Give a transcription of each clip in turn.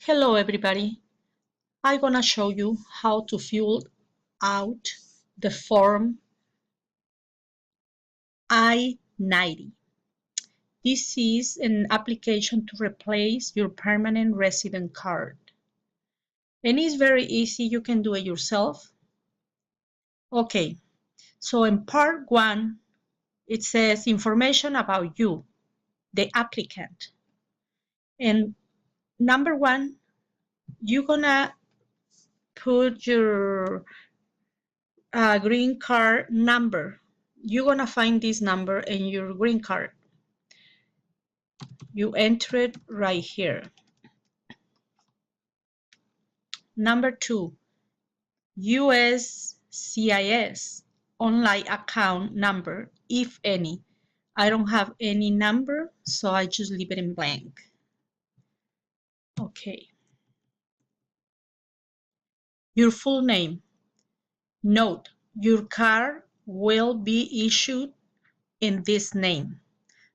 Hello everybody, I'm gonna show you how to fill out the form I-90. This is an application to replace your permanent resident card. And it's very easy, you can do it yourself. Okay, so in part 1, it says information about you, the applicant. And number 1, you're gonna put your green card number. You're gonna find this number in your green card. You enter it right here. Number 2, USCIS online account number, if any. I don't have any number, so I just leave it in blank. Okay. Your full name. Note, your card will be issued in this name.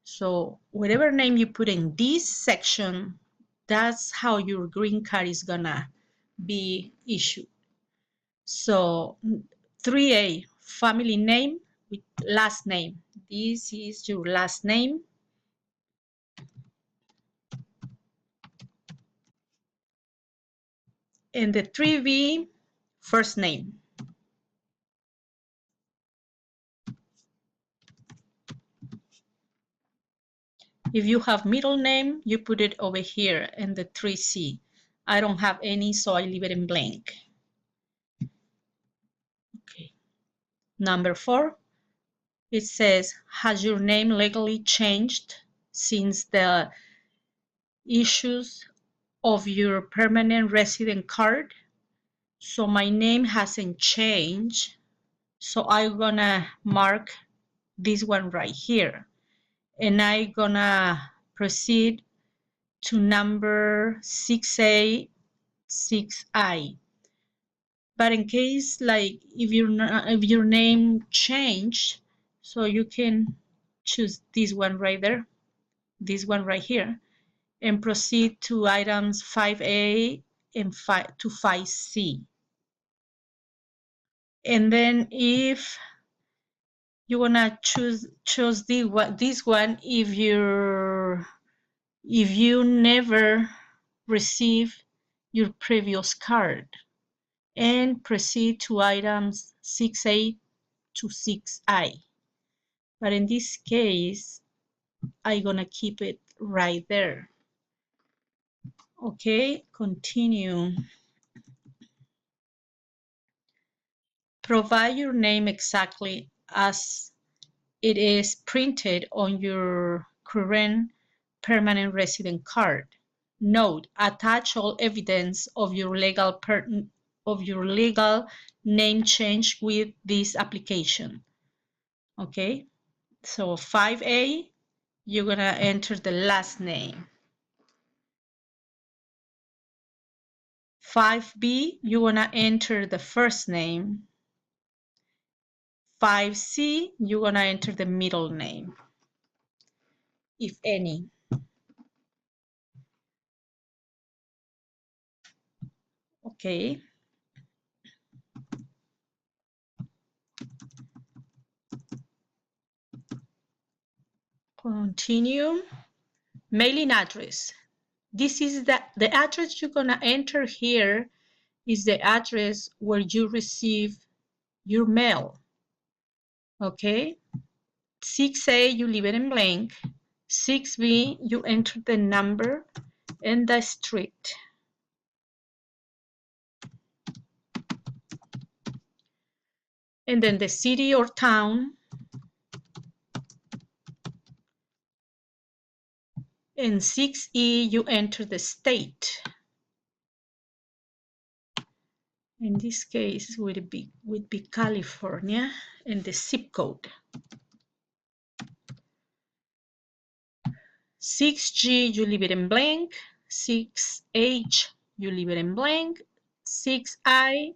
So whatever name you put in this section, that's how your green card is gonna be issued. So 3A, family name with last name. This is your last name. And the 3B, first name. If you have middle name, you put it over here in the 3C. I don't have any, so I leave it in blank. Okay. Number 4, it says, has your name legally changed since the issues of your permanent resident card? So my name hasn't changed. So I'm gonna mark this one right here. And I'm gonna proceed to number 6A, 6I. But in case like if your name changed, so you can choose this one right there, this one right here, and proceed to items 5A and 5 to 5C. And then if you wanna choose this one if you never receive your previous card, and proceed to items 6A to 6I. But in this case, I'm gonna keep it right there. Okay, continue. Provide your name exactly as it is printed on your current permanent resident card. Note, attach all evidence of your legal name change with this application. Okay, so 5A, you're gonna enter the last name. 5B, you wanna enter the first name. 5C, you're gonna enter the middle name, if any. Okay. Continue. Mailing address. This is the address you're gonna enter here is the address where you receive your mail. Okay. 6A, you leave it in blank. 6B, you enter the number and the street. And then the city or town. And 6E, you enter the state. In this case, would be California, and the zip code. 6G, you leave it in blank. 6H, you leave it in blank. 6I,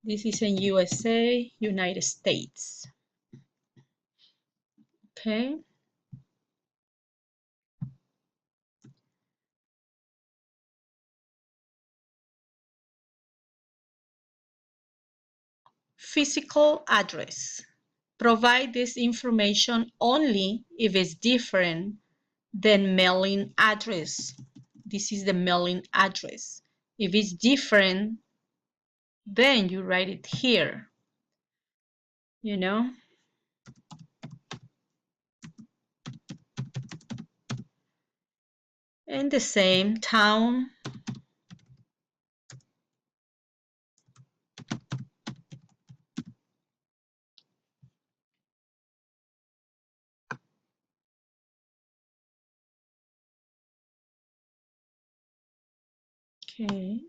this is in USA, United States. Okay. physical address. Provide this information only if it's different than mailing address. This is the mailing address. If it's different, then you write it here, you know. And the same town. Okay,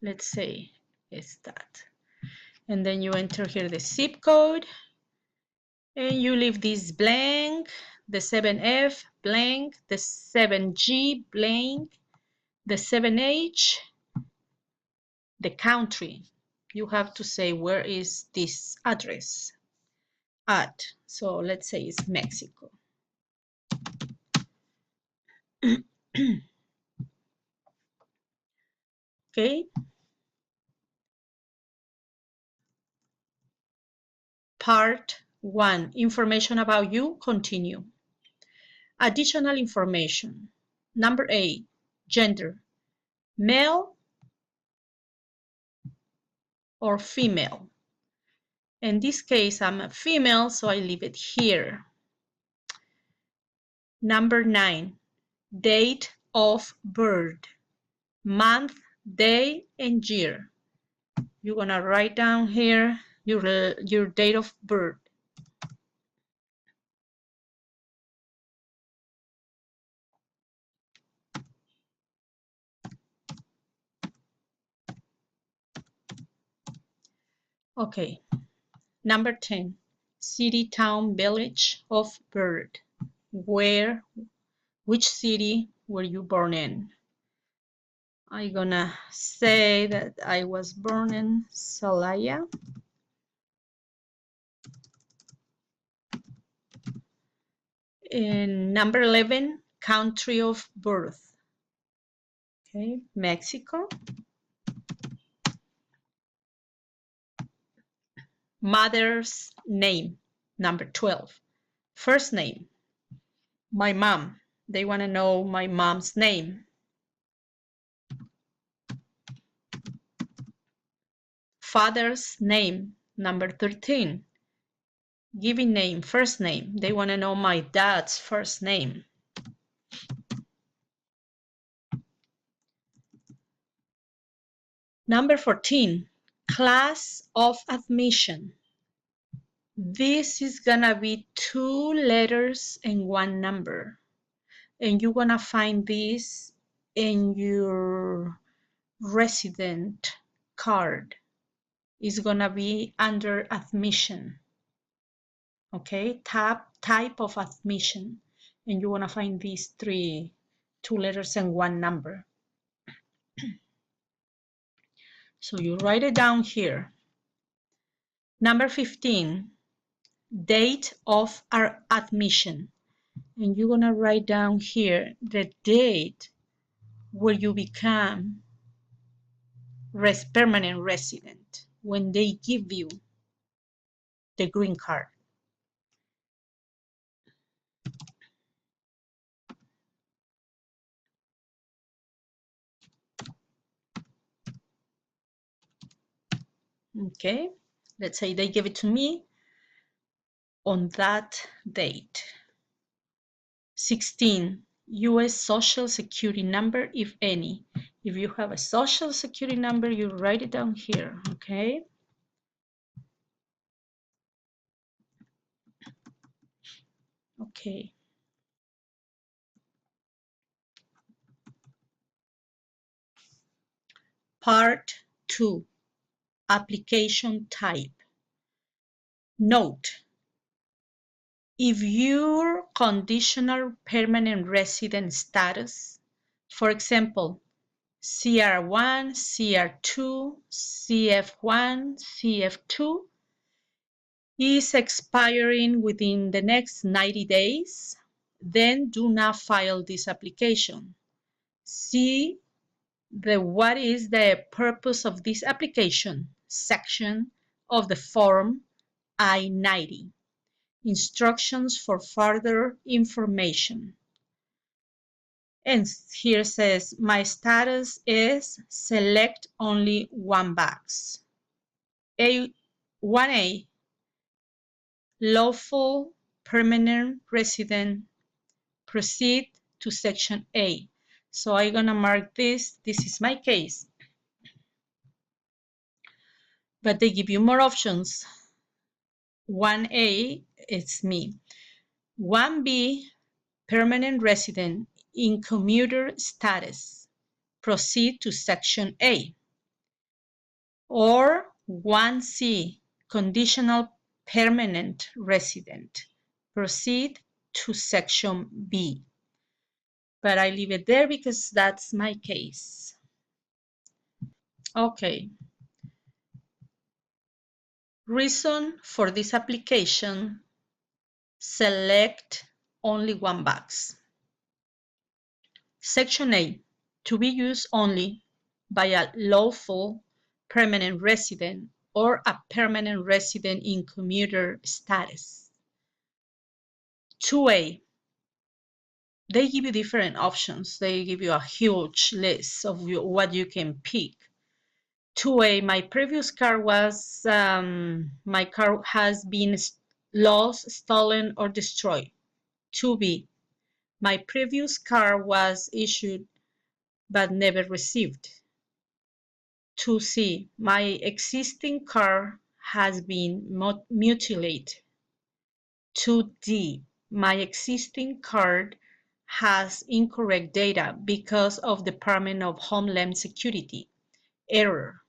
let's say it's that. And then you enter here the zip code and you leave this blank, the 7F blank, the 7G blank, the 7H, the country. You have to say where is this address at. So let's say it's Mexico. Okay. Part 1, information about you, continue. Additional information. Number 8, gender, male or female. In this case, I'm a female, so I leave it here. Number 9, date of birth, month, day, and year. You're gonna write down here your date of birth. Okay, number 10, city, town, village of birth. Which city were you born in? I'm gonna say that I was born in Celaya. In number 11, country of birth. Okay, Mexico. Mother's name, number 12. First name, my mom. They want to know my mom's name. Father's name, number 13. Given name, first name. They want to know my dad's first name. Number 14, class of admission. This is gonna be 2 letters and 1 number. And you're gonna find this in your resident card. It's gonna be under admission. Okay, type of admission. And you wanna find these 2 letters and 1 number. So you write it down here. Number 15, date of our admission. And you're gonna write down here the date where you become permanent resident, when they give you the green card. Okay, let's say they give it to me on that date. 16, US Social Security number, if any. If you have a Social Security number, you write it down here, okay? Okay. Part 2, application type. Note, if your conditional permanent resident status, for example, CR1, CR2, CF1, CF2, is expiring within the next 90 days, then do not file this application. See what is the purpose of this application section of the form I-90. Instructions for further information. And here says, my status is select only one box. 1A, lawful permanent resident, proceed to section A. So I'm gonna mark this. This is my case. But they give you more options. 1A, it's me. 1B, permanent resident in commuter status, proceed to section A. Or 1C, conditional permanent resident, proceed to section B. But I leave it there because that's my case. Okay. Reason for this application, select only one box. Section A, to be used only by a lawful permanent resident or a permanent resident in commuter status. 2A, they give you different options. They give you a huge list of what you can pick. 2A, my previous car was, my car has been lost, stolen, or destroyed. 2B, my previous car was issued but never received. 2C, my existing car has been mutilated. 2D, my existing card has incorrect data because of Department of Homeland Security. Error.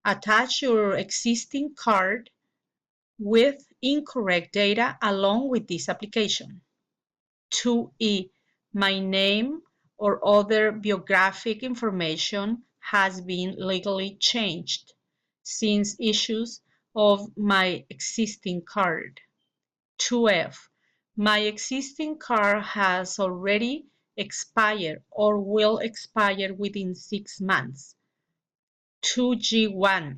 Attach your existing card with incorrect data along with this application. 2E, my name or other biographic information has been legally changed since issues of my existing card. 2F, my existing card has already expired or will expire within 6 months. 2G1,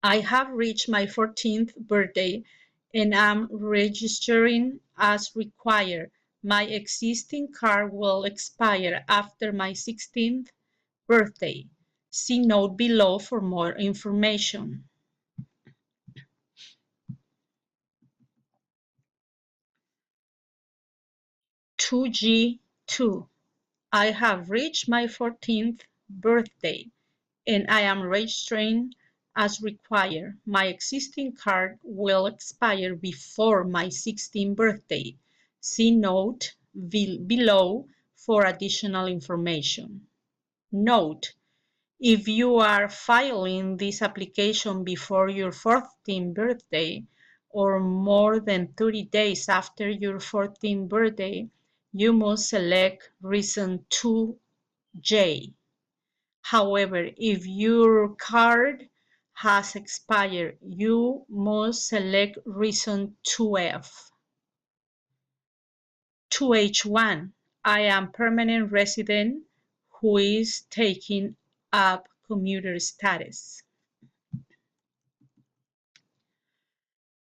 I have reached my 14th birthday and am registering as required. My existing card will expire after my 16th birthday. See note below for more information. 2G2, I have reached my 14th birthday and I am registering as required. My existing card will expire before my 16th birthday. See note below for additional information. Note, if you are filing this application before your 14th birthday or more than 30 days after your 14th birthday, you must select reason 2J. However, if your card has expired, you must select reason 2F. 2H1, I am permanent resident who is taking up commuter status.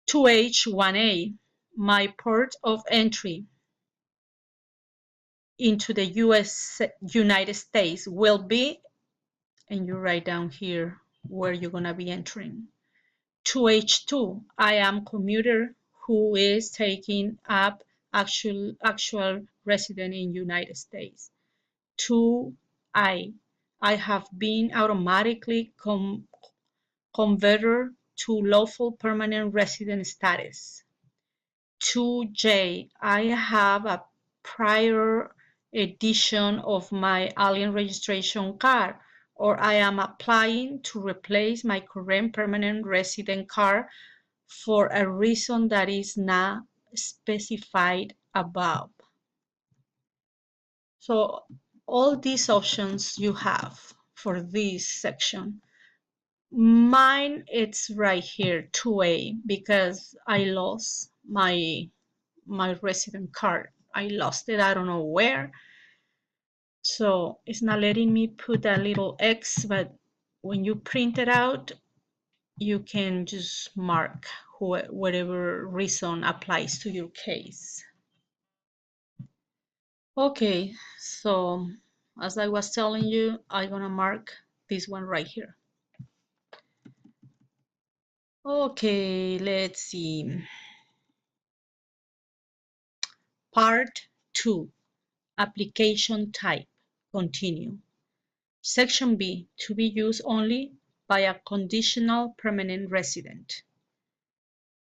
2H1A, my port of entry into the United States will be, and you write down here where you're going to be entering. 2H2, I am commuter who is taking up actual resident in United States. 2I, I have been automatically converted to lawful permanent resident status. 2J, I have a prior edition of my alien registration card, or I am applying to replace my current permanent resident card for a reason that is not specified above. So all these options you have for this section. Mine, it's right here, 2A, because I lost my resident card. I lost it, I don't know where. So it's not letting me put a little X, but when you print it out, you can just mark whatever reason applies to your case. Okay, so as I was telling you, I'm gonna mark this one right here. Okay, let's see. Part 2, application type, continue. Section B, to be used only by a conditional permanent resident.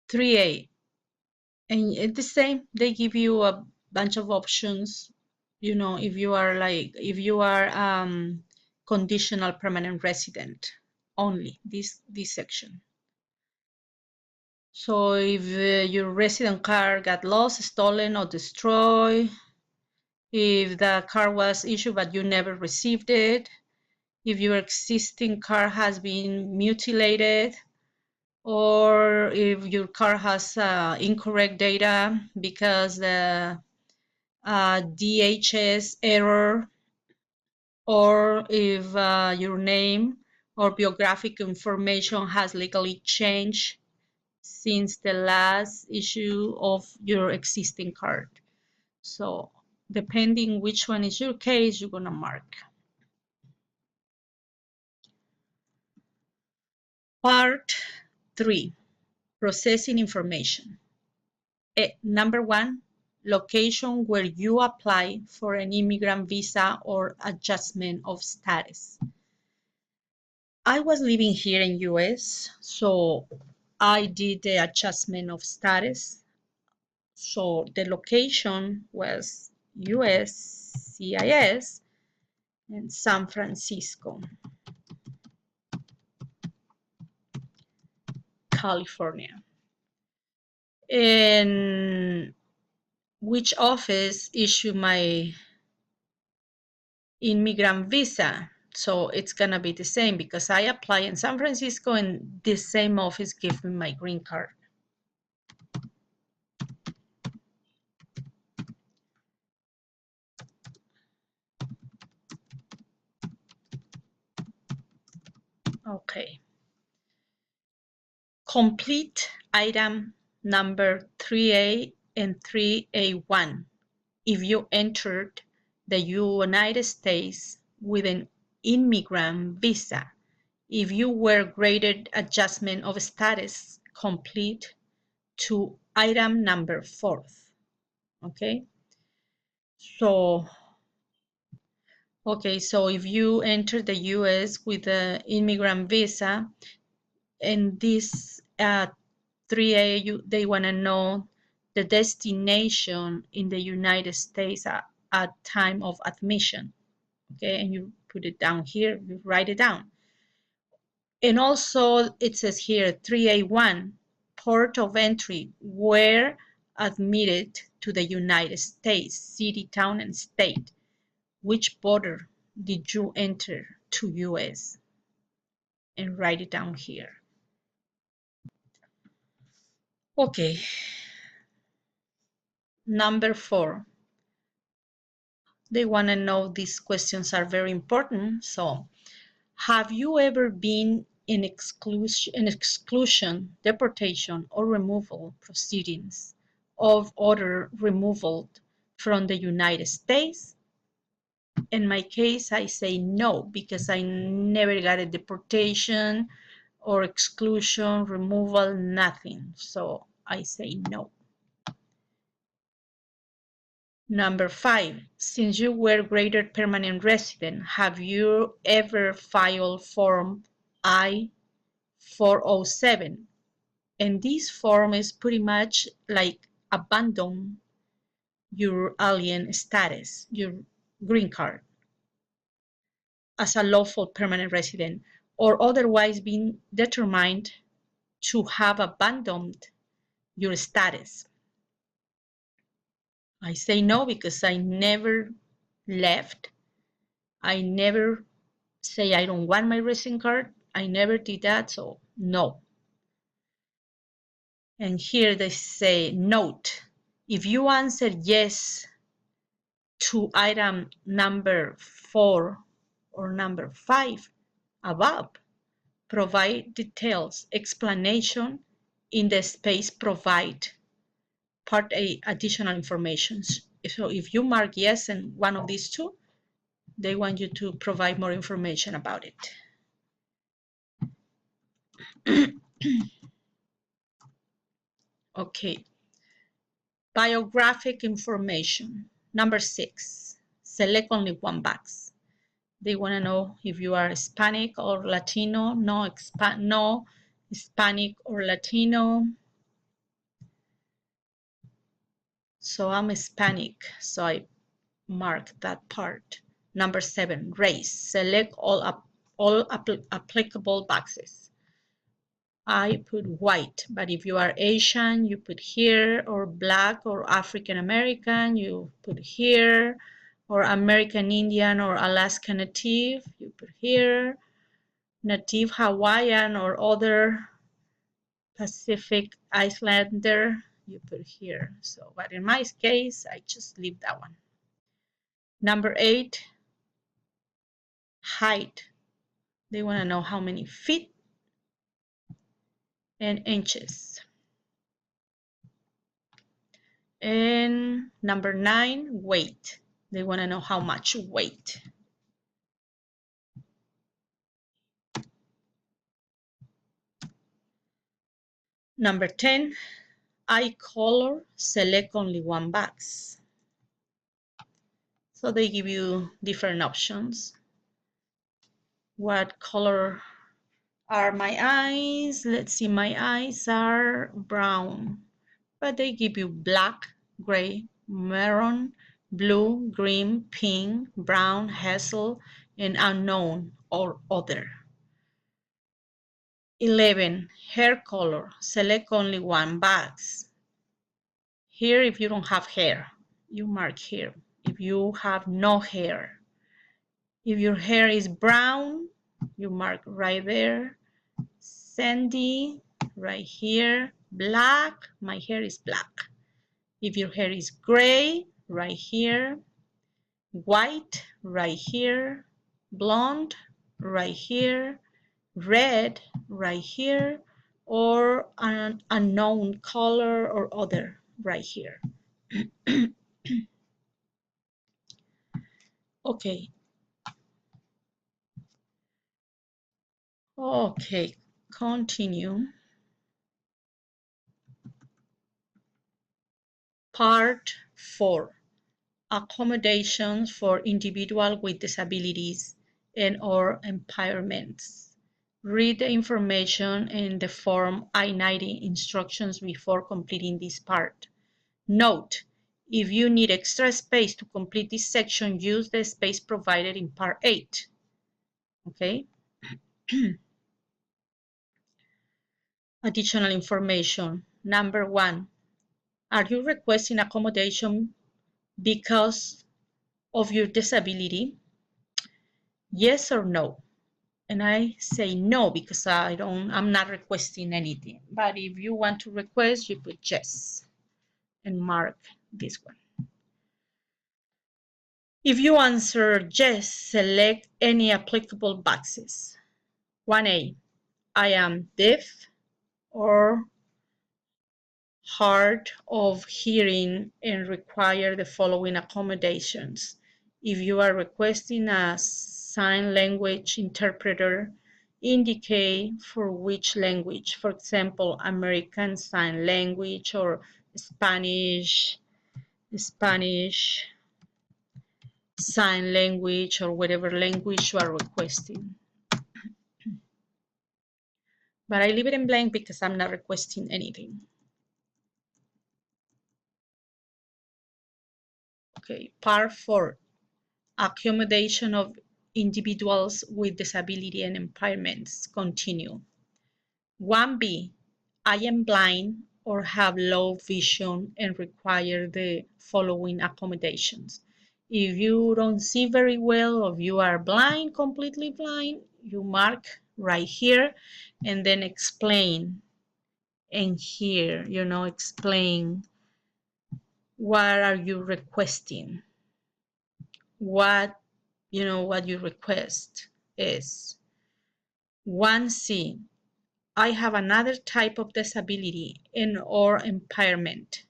3A, and it's the same, they give you a bunch of options, if you are conditional permanent resident only, this section. So if your resident card got lost, stolen, or destroyed, if the card was issued but you never received it, if your existing card has been mutilated, or if your card has incorrect data because the DHS error, or if your name or biographic information has legally changed since the last issue of your existing card. So depending which one is your case, you're gonna mark. Part 3, processing information. Number 1, location where you apply for an immigrant visa or adjustment of status. I was living here in US, so I did the adjustment of status. So the location was USCIS in San Francisco, California. And which office issued my immigrant visa? So it's gonna be the same because I apply in San Francisco and this same office gave me my green card. Okay. Complete item number 3A and 3A1 if you entered the United States with an immigrant visa. If you were graded adjustment of status, complete to item number 4. Okay. So if you enter the US with an immigrant visa, and this 3A, they want to know the destination in the United States at time of admission. Okay, and you put it down here, you write it down. And also it says here 3A1, port of entry, where admitted to the United States, city, town, and state. Which border did you enter to US? And write it down here. Okay. Number 4. They want to know, these questions are very important. So, have you ever been in exclusion, deportation, or removal proceedings of order removal from the United States? In my case, I say no, because I never got a deportation or exclusion, removal, nothing. So I say no. Number 5, since you were graded permanent resident, have you ever filed Form I-407? And this form is pretty much like abandon your alien status, your green card, as a lawful permanent resident, or otherwise being determined to have abandoned your status. I say no because I never left. I never say I don't want my resident card. I never did that, so no. And here they say, note, if you answer yes to item number 4 or number 5 above, provide details, explanation in the space provide part A, additional information. So if you mark yes in one of these two, they want you to provide more information about it. Okay. Biographic information. Number 6. Select only one box. They want to know if you are Hispanic or Latino. No Hispanic or Latino. So I'm Hispanic, so I mark that part. Number 7, race. Select all applicable boxes. I put white, but if you are Asian, you put here, or black or African American, you put here, or American Indian or Alaska Native, you put here, Native Hawaiian or other Pacific Islander, you put here. So, but in my case, I just leave that one. Number 8, height. They want to know how many feet and inches. And number 9, weight. They want to know how much weight. Number 10, eye color. Select only one box. So they give you different options. What color are my eyes? Let's see, my eyes are brown, but they give you black, gray, maroon, blue, green, pink, brown, hazel, and unknown or other. 11, hair color. Select only one box. Here, if you don't have hair, you mark here. If you have no hair, if your hair is brown, you mark right there. Sandy, right here. Black, my hair is black. If your hair is gray, right here. White, right here. Blonde, right here. Red, right here. Or an unknown color or other, right here. Okay. Okay, continue. Part 4. Accommodations for individuals with disabilities and or impairments. Read the information in the Form I-90 instructions before completing this part. Note, if you need extra space to complete this section, use the space provided in Part 8. Okay? Additional information. Number 1. Are you requesting accommodation because of your disability? Yes or no? And I say no because I'm not requesting anything. But if you want to request, you put yes and mark this one. If you answer yes, select any applicable boxes. 1A, I am deaf or hard of hearing and require the following accommodations. If you are requesting a sign language interpreter, indicate for which language. For example, American Sign Language or Spanish Sign Language, or whatever language you are requesting. But I leave it in blank because I'm not requesting anything. Okay, part 4. Accommodation of individuals with disability and impairments. Continue. 1B, I am blind or have low vision and require the following accommodations. If you don't see very well, or if you are blind, completely blind, you mark right here and then explain. And here, explain what are you requesting, what your request is. 1C. I have another type of disability and or impairment.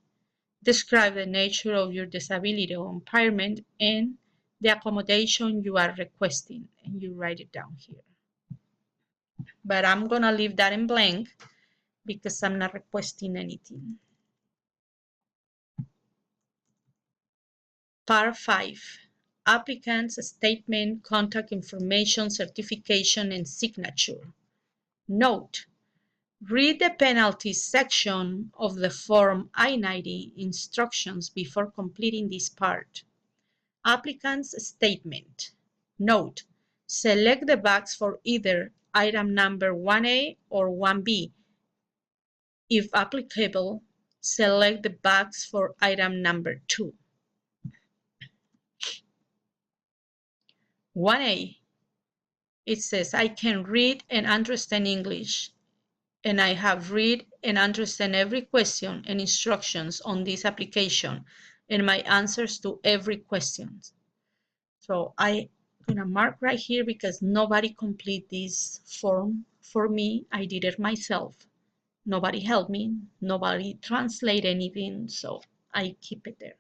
Describe the nature of your disability or impairment and the accommodation you are requesting, and you write it down here. But I'm gonna leave that in blank because I'm not requesting anything. Part 5. Applicant's statement, contact information, certification, and signature. Note: read the penalties section of the Form I-90 instructions before completing this part. Applicant's statement. Note: select the box for either item number 1A or 1B. If applicable, select the box for item number 2. 1A, it says, I can read and understand English, and I have read and understand every question and instructions on this application and my answers to every question. So I'm gonna mark right here because nobody complete this form for me. I did it myself. Nobody helped me. Nobody translate anything, so I keep it there.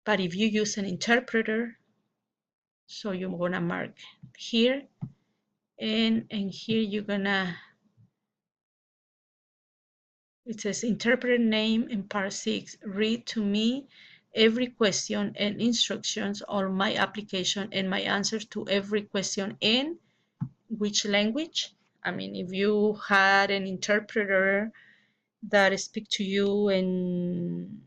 But if you use an interpreter, so you're gonna mark here, and here you're gonna, it says interpreter name in part 6, read to me every question and instructions on my application and my answers to every question in which language. I mean, if you had an interpreter that speak to you in,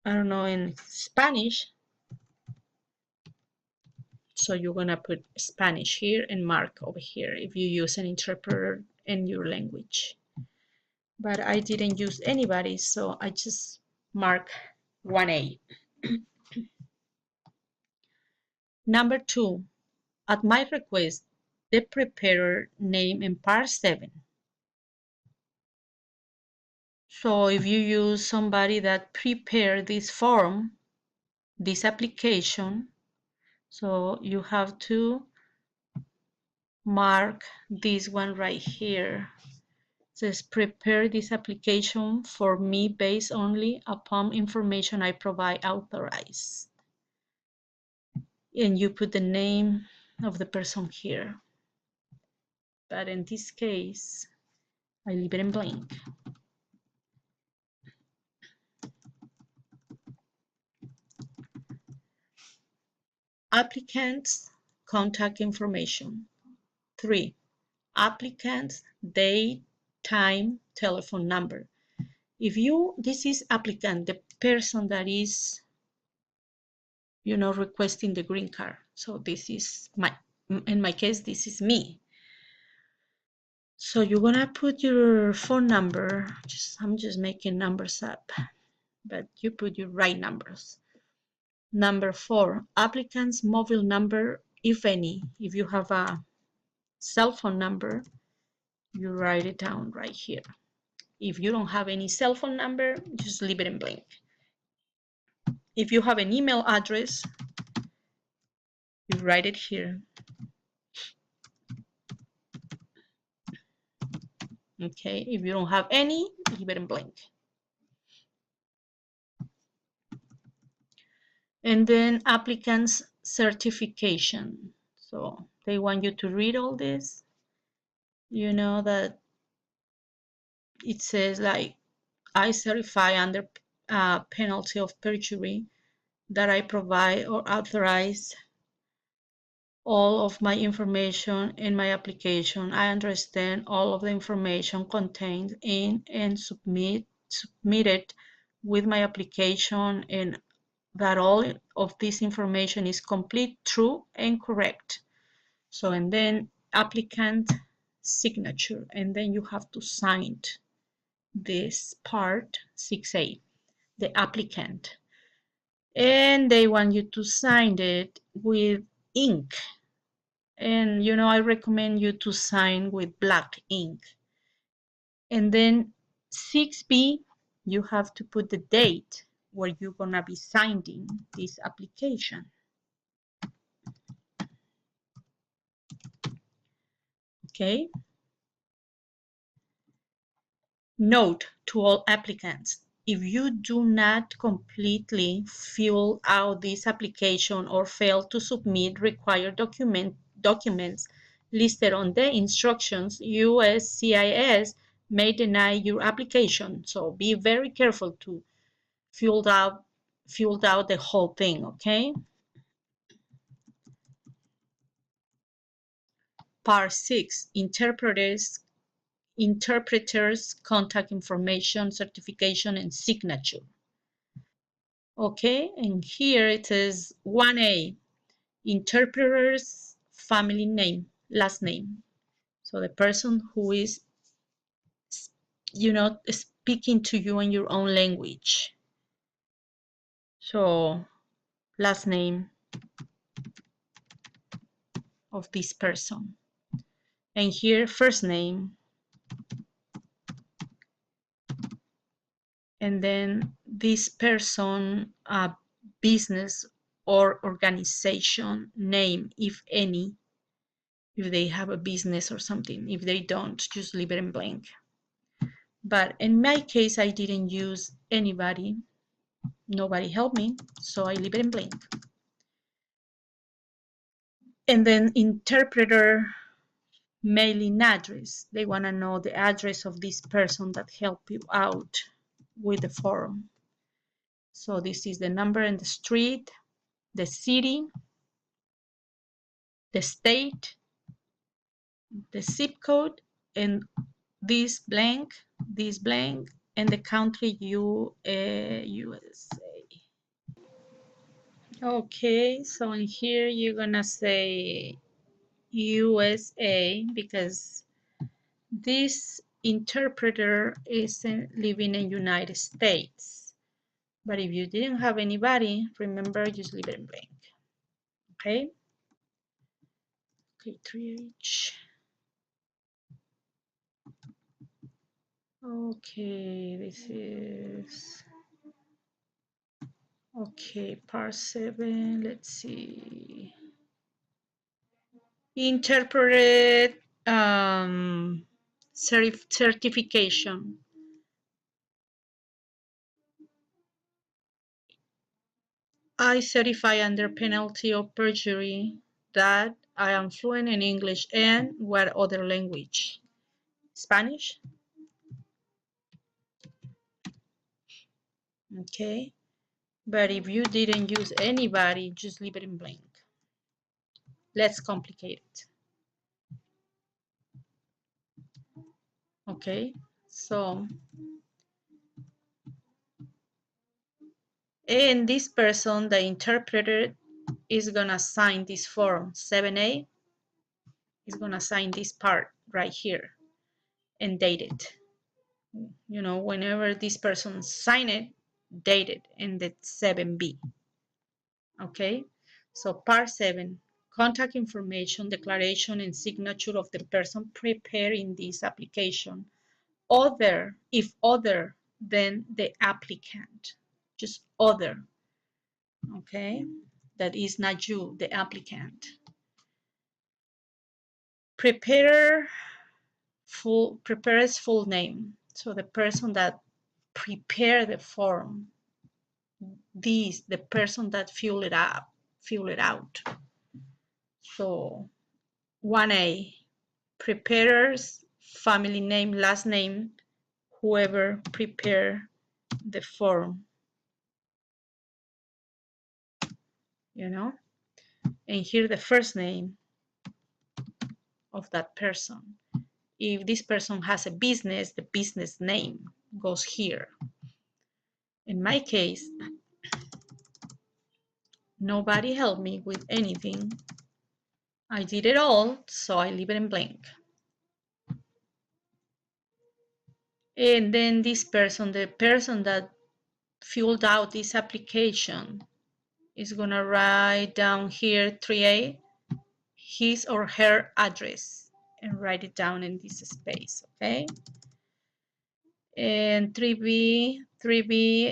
I don't know, in Spanish, so you're gonna put Spanish here and mark over here if you use an interpreter in your language. But I didn't use anybody, so I just mark 1A. Number 2, at my request, the preparer name in part 7. So if you use somebody that prepared this form, this application, so you have to mark this one right here. It says prepare this application for me based only upon information I provide authorized. And you put the name of the person here. But in this case, I leave it in blank. Applicant's contact information. 3. Applicant's date, time, telephone number. If you, this is applicant, the person that is, you know, requesting the green card. So this is in my case, this is me. So you're gonna put your phone number, I'm just making numbers up, but you put your right numbers. Number 4, applicant's mobile number, if any. If you have a cell phone number, you write it down right here. If you don't have any cell phone number, just leave it in blank. If you have an email address, you write it here. Okay, if you don't have any, leave it in blank. And then applicant's certification. So they want you to read all this. You know that it says like, I certify under penalty of perjury that I provide or authorize all of my information in my application. I understand all of the information contained in and submitted with my application, and that all of this information is complete, true, and correct. So, and then applicant signature, and then you have to sign this part 6A, the applicant. And they want you to sign it with ink. And you know, I recommend you to sign with black ink. And then 6B, you have to put the date where you're gonna be signing this application. Okay. Note to all applicants: if you do not completely fill out this application or fail to submit required documents listed on the instructions, USCIS may deny your application. So be very careful to fill out the whole thing, okay? Part 6, interpreters, contact information, certification, and signature. Okay, and here it is 1A, interpreter's family name, last name. So the person who is, speaking to you in your own language. So last name of this person. And here first name. And then this person, business or organization name, if any, if they have a business or something. If they don't, just leave it in blank. But in my case, I didn't use anybody. Nobody helped me, so I leave it in blank. And then interpreter mailing address. They want to know the address of this person that helped you out with the form. So this is the number and the street, the city, the state, the zip code, and this blank, and the country USA. Okay, so in here you're gonna say USA because this interpreter isn't living in the United States. But if you didn't have anybody, remember, just leave it in blank. Okay? Okay, 3H. Okay, this is... Okay, part 7, let's see. Interpret certification. I certify under penalty of perjury that I am fluent in English and what other language? Spanish? Okay. But if you didn't use anybody, just leave it in blank. Let's complicate it. Okay. So, and this person, the interpreter, is gonna sign this form 7A, is gonna sign this part right here and date it. You know, whenever this person sign it, date it, and that's 7B. Okay, so part 7, contact information, declaration, and signature of the person preparing this application. If other than the applicant, just other. Okay, that is not you, the applicant. Preparer's full name. So the person that prepared the form, the person that fill it out. So 1A, preparer's family name, last name, whoever prepared the form, you know. And here the first name of that person. If this person has a business, the business name goes here. In my case, nobody helped me with anything. I did it all, so I leave it in blank. And then this person, the person that filled out this application, is gonna write down here 3A, his or her address, and write it down in this space, okay? And 3B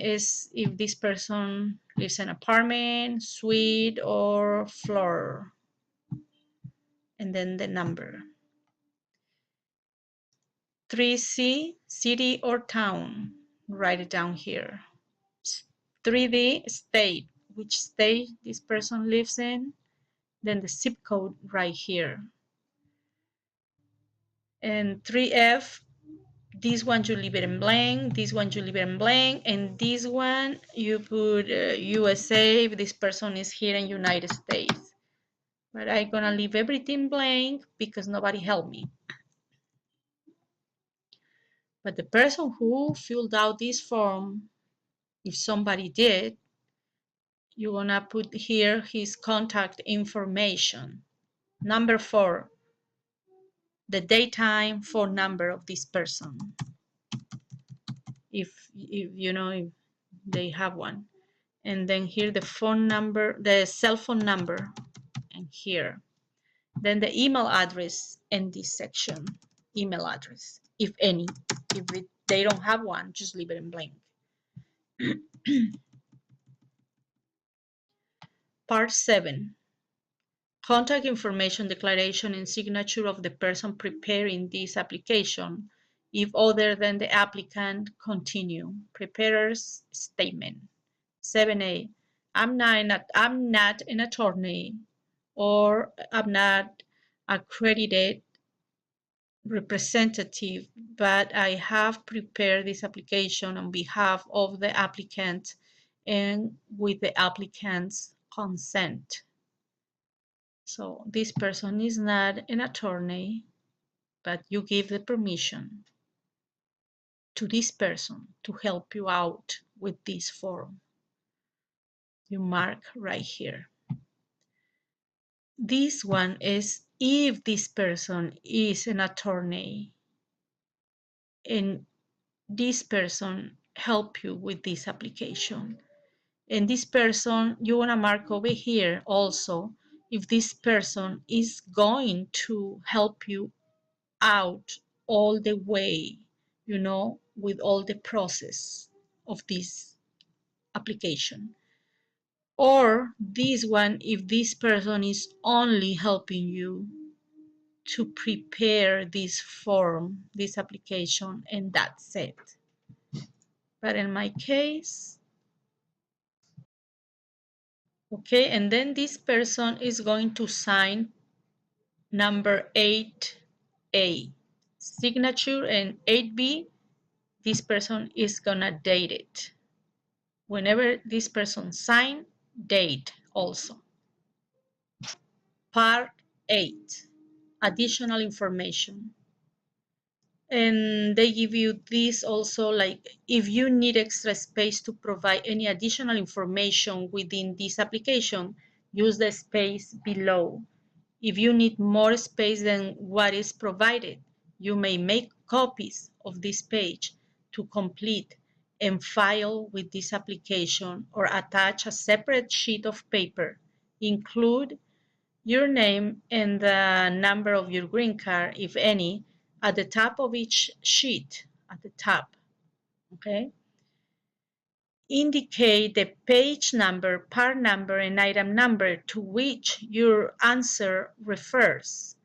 is if this person lives in an apartment, suite, or floor, and then the number. 3C, city or town. Write it down here. 3D, state, which state this person lives in. Then the zip code right here. And 3F, this one you leave it in blank, this one you leave it in blank, and this one you put USA if this person is here in United States. But I'm gonna leave everything blank because nobody helped me. But the person who filled out this form, if somebody did, you're gonna put here his contact information. Number 4, the daytime phone number of this person. If you know, if they have one. And then here the phone number, the cell phone number, and here. Then the email address in this section, email address, if any. If they don't have one, just leave it in blank. Part 7. Contact information declaration and signature of the person preparing this application. If other than the applicant, continue. Preparer's statement. 7A. I'm not an attorney, or I'm not accredited representative, but I have prepared this application on behalf of the applicant and with the applicant's consent. So this person is not an attorney, but you give the permission to this person to help you out with this form. You mark right here. This one is if this person is an attorney and this person help you with this application. And this person, you want to mark over here also if this person is going to help you out all the way, you know, with all the process of this application. Or this one, if this person is only helping you to prepare this form, this application, and that's it. But in my case, okay, and then this person is going to sign number 8A, signature, and 8B, this person is gonna date it. Whenever this person sign, date also. Part 8, additional information. And they give you this also, like if you need extra space to provide any additional information within this application, use the space below. If you need more space than what is provided, you may make copies of this page to complete and file with this application, or attach a separate sheet of paper. Include your name and the number of your green card, if any, at the top of each sheet, at the top, okay? Indicate the page number, part number, and item number to which your answer refers,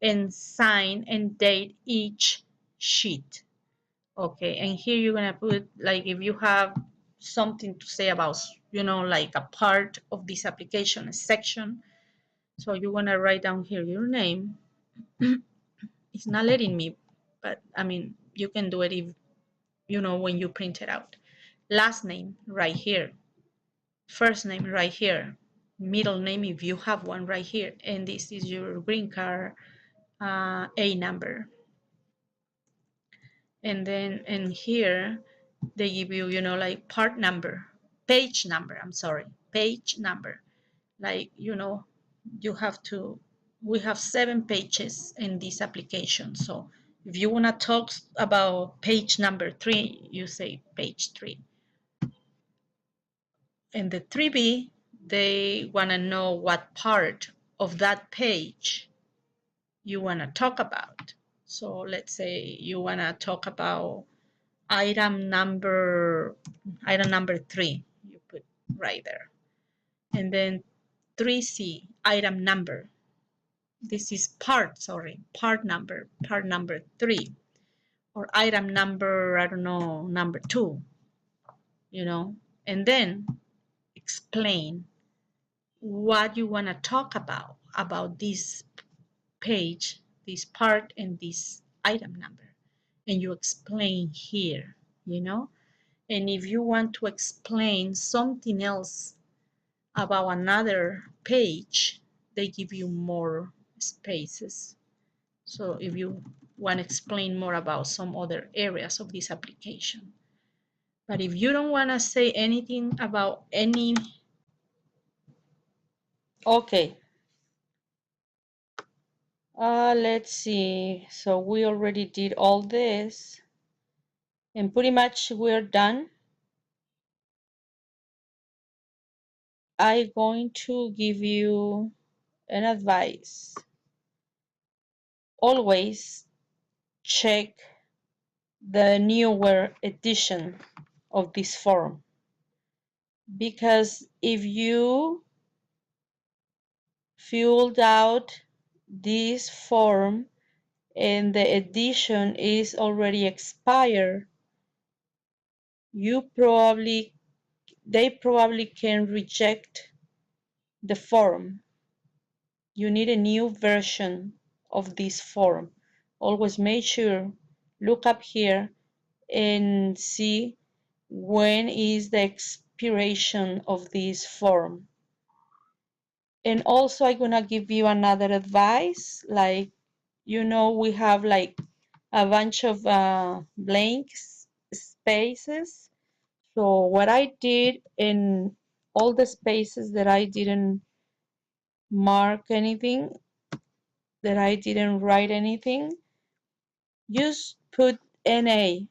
and sign and date each sheet. Okay, and here you're gonna put, like, if you have something to say about, you know, like a part of this application, a section, so you want to write down here your name. It's not letting me, but I mean, you can do it if, you know, when you print it out. Last name right here. First name right here. Middle name if you have one right here. And this is your green card A number. And then in here, they give you, you know, like part number, page number, I'm sorry, page number. Like, you know, you have to, we have 7 pages in this application. So if you want to talk about page number 3, you say page 3. And the 3B, they want to know what part of that page you want to talk about. So let's say you want to talk about item number 3, you put right there. And then 3C, item number. This is part number 3. or item number, I don't know, number 2, and then explain what you want to talk about this page, this part, and this item number. And you explain here, And if you want to explain something else about another page, they give you more spaces. So if you want to explain more about some other areas of this application. But if you don't want to say anything about any, okay. Let's see. So we already did all this, and pretty much we're done. I'm going to give you an advice. Always check the newer edition of this form, because if you filled out this form and the edition is already expired, they probably can reject the form. You need a new version of this form. Always make sure, look up here and see when is the expiration of this form. And also I'm gonna give you another advice, like, we have like a bunch of blank spaces. So what I did in all the spaces that I didn't mark anything, that I didn't write anything, just put NA,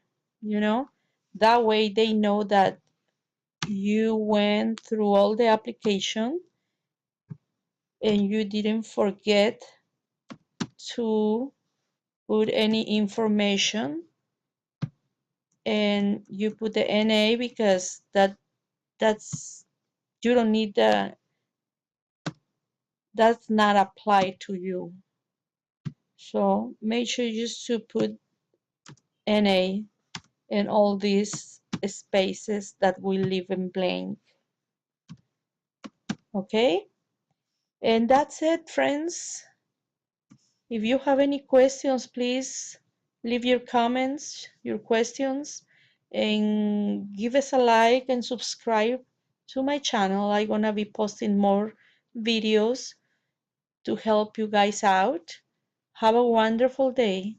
that way they know that you went through all the application and you didn't forget to put any information, and you put the NA because that's you don't need that's not applied to you. So make sure just to put NA in all these spaces that we leave in blank. Okay, and that's it, friends. If you have any questions, please leave your comments, your questions, and give us a like and subscribe to my channel. I'm gonna be posting more videos to help you guys out. Have a wonderful day.